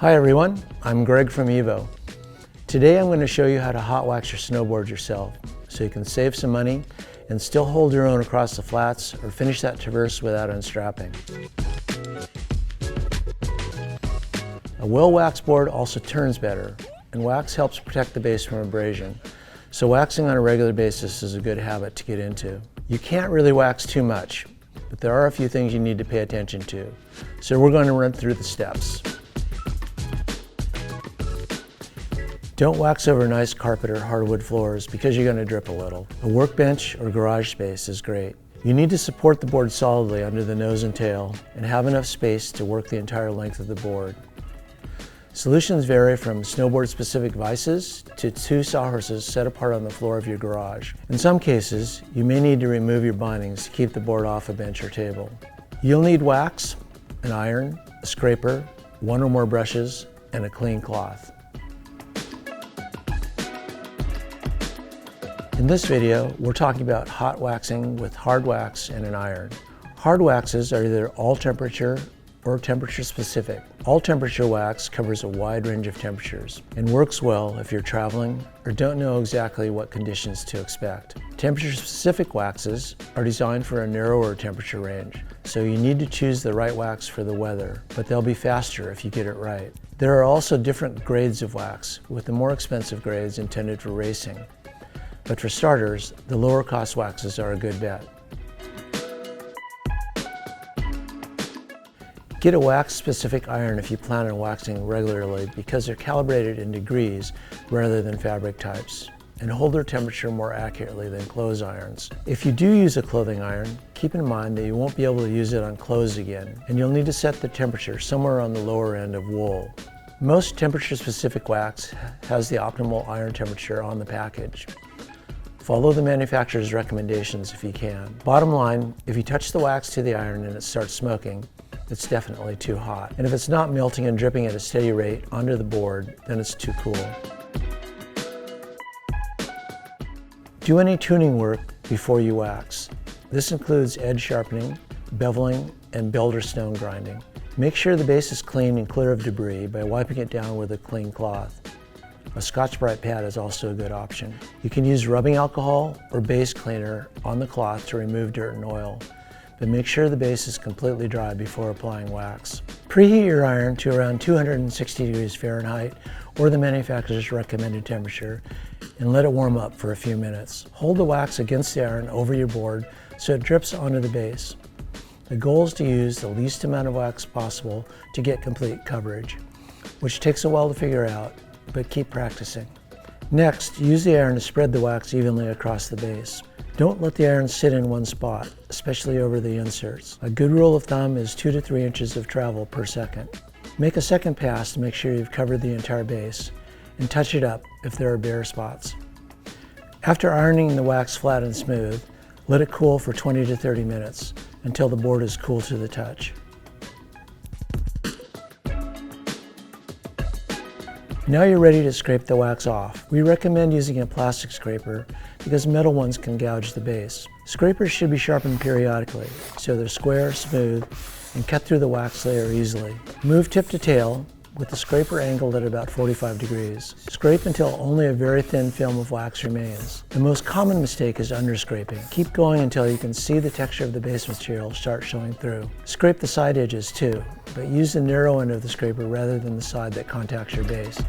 Hi everyone, I'm Greg from Evo. Today I'm going to show you how to hot wax your snowboard yourself so you can save some money and still hold your own across the flats or finish that traverse without unstrapping. A well-waxed board also turns better, and wax helps protect the base from abrasion, so waxing on a regular basis is a good habit to get into. You can't really wax too much, but there are a few things you need to pay attention to, so we're going to run through the steps. Don't wax over nice carpet or hardwood floors because you're going to drip a little. A workbench or garage space is great. You need to support the board solidly under the nose and tail and have enough space to work the entire length of the board. Solutions vary from snowboard-specific vices to two sawhorses set apart on the floor of your garage. In some cases, you may need to remove your bindings to keep the board off a bench or table. You'll need wax, an iron, a scraper, one or more brushes, and a clean cloth. In this video, we're talking about hot waxing with hard wax and an iron. Hard waxes are either all temperature or temperature specific. All temperature wax covers a wide range of temperatures and works well if you're traveling or don't know exactly what conditions to expect. Temperature specific waxes are designed for a narrower temperature range, so you need to choose the right wax for the weather, but they'll be faster if you get it right. There are also different grades of wax, with the more expensive grades intended for racing. But for starters, the lower cost waxes are a good bet. Get a wax-specific iron if you plan on waxing regularly because they're calibrated in degrees rather than fabric types, and hold their temperature more accurately than clothes irons. If you do use a clothing iron, keep in mind that you won't be able to use it on clothes again, and you'll need to set the temperature somewhere on the lower end of wool. Most temperature-specific wax has the optimal iron temperature on the package. Follow the manufacturer's recommendations if you can. Bottom line, if you touch the wax to the iron and it starts smoking, it's definitely too hot. And if it's not melting and dripping at a steady rate onto the board, then it's too cool. Do any tuning work before you wax. This includes edge sharpening, beveling, and belt or stone grinding. Make sure the base is clean and clear of debris by wiping it down with a clean cloth. A Scotch-Brite pad is also a good option. You can use rubbing alcohol or base cleaner on the cloth to remove dirt and oil, but make sure the base is completely dry before applying wax. Preheat your iron to around 260 degrees Fahrenheit or the manufacturer's recommended temperature and let it warm up for a few minutes. Hold the wax against the iron over your board so it drips onto the base. The goal is to use the least amount of wax possible to get complete coverage, which takes a while to figure out, but keep practicing. Next, use the iron to spread the wax evenly across the base. Don't let the iron sit in one spot, especially over the inserts. A good rule of thumb is 2 to 3 inches of travel per second. Make a second pass to make sure you've covered the entire base, and touch it up if there are bare spots. After ironing the wax flat and smooth, let it cool for 20 to 30 minutes until the board is cool to the touch. Now you're ready to scrape the wax off. We recommend using a plastic scraper because metal ones can gouge the base. Scrapers should be sharpened periodically so they're square, smooth, and cut through the wax layer easily. Move tip to tail with the scraper angled at about 45 degrees. Scrape until only a very thin film of wax remains. The most common mistake is underscraping. Keep going until you can see the texture of the base material start showing through. Scrape the side edges too, but use the narrow end of the scraper rather than the side that contacts your base.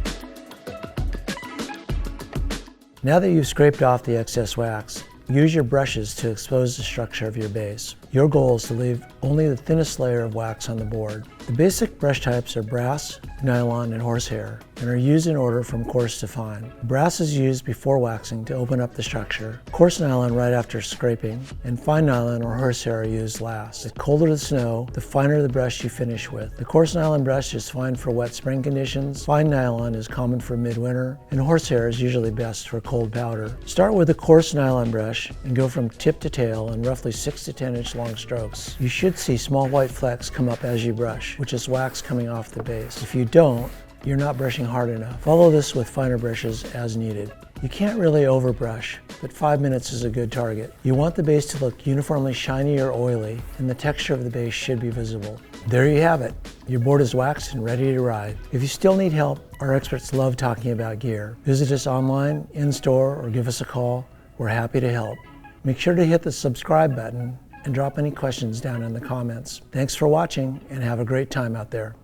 Now that you've scraped off the excess wax, use your brushes to expose the structure of your base. Your goal is to leave only the thinnest layer of wax on the board. The basic brush types are brass, nylon, and horsehair, and are used in order from coarse to fine. Brass is used before waxing to open up the structure, coarse nylon right after scraping, and fine nylon or horsehair are used last. The colder the snow, the finer the brush you finish with. The coarse nylon brush is fine for wet spring conditions, fine nylon is common for midwinter, and horsehair is usually best for cold powder. Start with a coarse nylon brush and go from tip to tail in roughly 6 to 10 inch long strokes. You should see small white flecks come up as you brush, which is wax coming off the base. If you don't, you're not brushing hard enough. Follow this with finer brushes as needed. You can't really overbrush, but 5 minutes is a good target. You want the base to look uniformly shiny or oily, and the texture of the base should be visible. There you have it. Your board is waxed and ready to ride. If you still need help, our experts love talking about gear. Visit us online, in-store, or give us a call. We're happy to help. Make sure to hit the subscribe button and drop any questions down in the comments. Thanks for watching and have a great time out there.